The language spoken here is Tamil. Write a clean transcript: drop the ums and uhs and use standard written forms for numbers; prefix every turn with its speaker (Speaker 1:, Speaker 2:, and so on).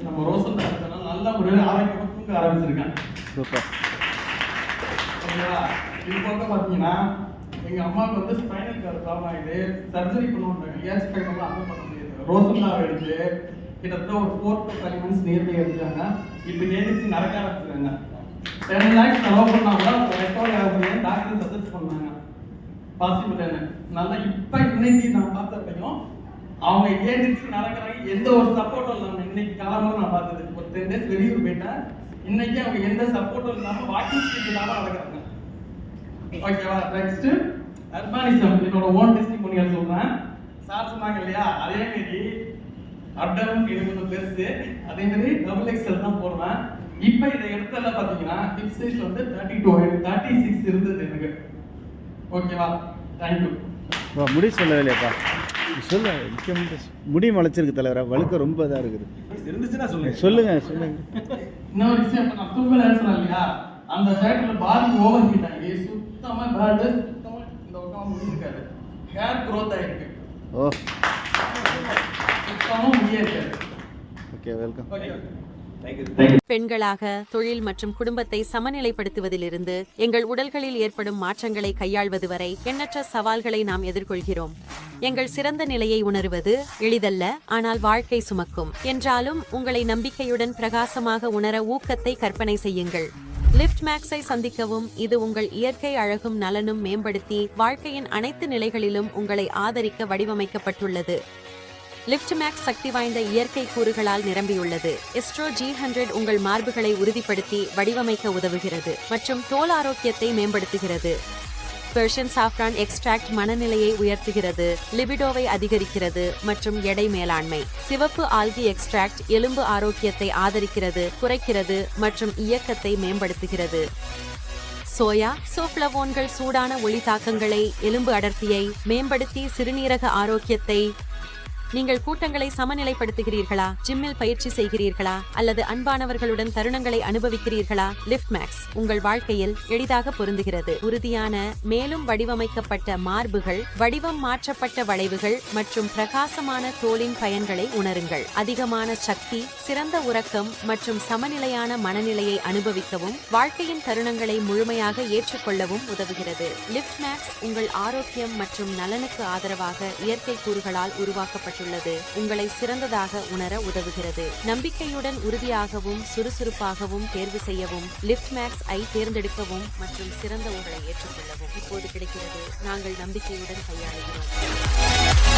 Speaker 1: நம்ம ரோசன் நல்ல ஒரு ஆரோக்கியமா தூங்க ஆரம்பிச்சிருக்கேன்.
Speaker 2: சூப்பர்.
Speaker 1: ஓகேவா? இப்போ பார்த்தீங்கன்னா எங்க அம்மாவுக்கு வந்து ஸ்பைனல் கார்டு ப்ராப்ளம் ஆகிட்டு சர்ஜரி பண்ணுவாங்க. ஏசி கைப்பெல்லாம் அங்கே பண்ண முடியாது. ரோசன்லாவை எடுத்து கிட்டத்தட்ட ஒரு 4 to 5 months நியர்பை எடுத்தாங்க. இப்போ ஏடிசி நடக்க ஆரம்பிச்சிருக்காங்க. 10 lakhs செலவு பண்ணாங்க. ரெக்கவரி ஆகும் டாக்டர் சஜஸ்ட் பண்ணாங்க. பாசிபிள் நல்லா இப்போ இன்னைக்கு நான் பார்த்தப்பையும் அவங்க ஏடிசி நடக்கிறாங்க. எந்த ஒரு சப்போர்ட்டும் இல்லாமல் இன்னைக்கு காலமாக நான் பார்த்தது. ஒரு 10 days வெளியூர் போயிட்டேன். இன்னைக்கு அவங்க எந்த சப்போர்ட்டும் இல்லாமல் வாக்கிங் ஸ்பீட் இல்லாமல் நடக்கிறாங்க. ஓகேவா? நெக்ஸ்ட் அர்பானிசம் என்னோட ஓன் டெஸ்டிமோனியல் சொல்றேன். சார் சொன்னாங்க இல்லையா, அதே மாதிரி அப்டமன் இது கொஞ்சம் பெருசு, அதே மாதிரி டபுள் எக்ஸ்எல் தான் போடுவேன். இப்போ இதை எடுத்தல பார்த்தீங்கன்னா ஹிப் சைஸ் வந்து 32 36 இருந்தது எனக்கு. ஓகேவா? தேங்க்யூ.
Speaker 2: முடி சொல்லவே இல்லையாப்பா? சொல்ல முடி மலைச்சிருக்கு தலைவரா, வழுக்க ரொம்ப இதாக இருக்குது.
Speaker 1: இருந்துச்சுன்னா சொல்லுங்க.
Speaker 2: சொல்லுங்க.
Speaker 1: இன்னொரு விஷயம், இப்போ நான் தூங்கல சொன்னேன் இல்லையா, அந்த ஃபேக்டரியில் பாடி ஓவர் ஹீட் ஆகி சுத்தமாக பேடு சுத்தமாக இந்த பக்கம் முடிஞ்சிருக்காரு. ஹேர் க்ரோத் ஆகிருக்கு.
Speaker 2: ஓ,
Speaker 1: சுத்தமாக முடியாது.
Speaker 2: Okay, welcome.
Speaker 3: பெண்களாக தொழில் மற்றும் குடும்பத்தை சமநிலைப்படுத்துவதிலிருந்து எங்கள் உடல்களில் ஏற்படும் மாற்றங்களை கையாள்வது வரை எண்ணற்ற சவால்களை நாம் எதிர்கொள்கிறோம். எங்கள் சிறந்த நிலையை உணருவது எளிதல்ல, ஆனால் வாழ்க்கை சுமக்கும். என்றாலும் உங்களை நம்பிக்கையுடன் பிரகாசமாக உணர ஊக்கத்தை கற்பனை செய்யுங்கள். லிஃப்ட் மேக்ஸை சந்திக்கவும். இது உங்கள் இயற்கை அழகும் நலனும் மேம்படுத்தி வாழ்க்கையின் அனைத்து நிலைகளிலும் உங்களை ஆதரிக்க வடிவமைக்கப்பட்டுள்ளது. லிஃப்ட் மேக்ஸ் சக்தி வாய்ந்த இயற்கை கூறுகளால் நிரம்பியுள்ளது. எஸ்ட்ரோ G100 உங்கள் மார்புகளை உறுதிப்படுத்தி வடிவமைக்க உதவுகிறது மற்றும் தோல் ஆரோக்கியத்தை மேம்படுத்துகிறது. பெர்ஷியன் சாஃப்ரான் எக்ஸ்ட்ராக்ட் மனநிலையை உயர்த்துகிறது, லிபிடோவை அதிகரிக்கிறது மற்றும் எடை மேலாண்மை. சிவப்பு ஆல்கி எக்ஸ்ட்ராக்ட் எலும்பு ஆரோக்கியத்தை ஆதரிக்கிறது, குறைக்கிறது மற்றும் இயக்கத்தை மேம்படுத்துகிறது. சோயா சோஃப்ளவோன்கள் சூடான ஒளி தாக்கங்களை, எலும்பு அடர்த்தியை மேம்படுத்தி சிறுநீரக ஆரோக்கியத்தை. நீங்கள் கூட்டங்களை சமநிலைப்படுத்துகிறீர்களா, ஜிம்மில் பயிற்சி செய்கிறீர்களா அல்லது அன்பானவர்களுடன் தருணங்களை அனுபவிக்கிறீர்களா? லிஃப்ட் மேக்ஸ் உங்கள் வாழ்க்கையில் எளிதாக பொருந்துகிறது. உறுதியான மேலும் வடிவமைக்கப்பட்ட மார்புகள், வடிவம் மாற்றப்பட்ட வளைவுகள் மற்றும் பிரகாசமான தோலின் பயன்களை உணருங்கள். அதிகமான சக்தி, சிறந்த உறக்கம் மற்றும் சமநிலையான மனநிலையை அனுபவிக்கவும் வாழ்க்கையின் தருணங்களை முழுமையாக ஏற்றுக்கொள்ளவும் உதவுகிறது. லிஃப்ட் மேக்ஸ் உங்கள் ஆரோக்கியம் மற்றும் நலனுக்கு ஆதரவாக இயற்கை கூறுகளால் உருவாக்கப்பட்டுள்ளது. உங்களை சிறந்ததாக உணர உதவுகிறது. நம்பிக்கையுடன் உறுதியாகவும் சுறுசுறுப்பாகவும் தேர்வு செய்யவும், லிஃப்ட் மேக்ஸ் ஐ தேர்ந்தெடுக்கவும் மற்றும் சிறந்த உங்களை ஏற்றுக்கொள்ளவும் இப்போது கிடைக்கிறது. நாங்கள் நம்பிக்கையுடன் கையாளுகிறோம்.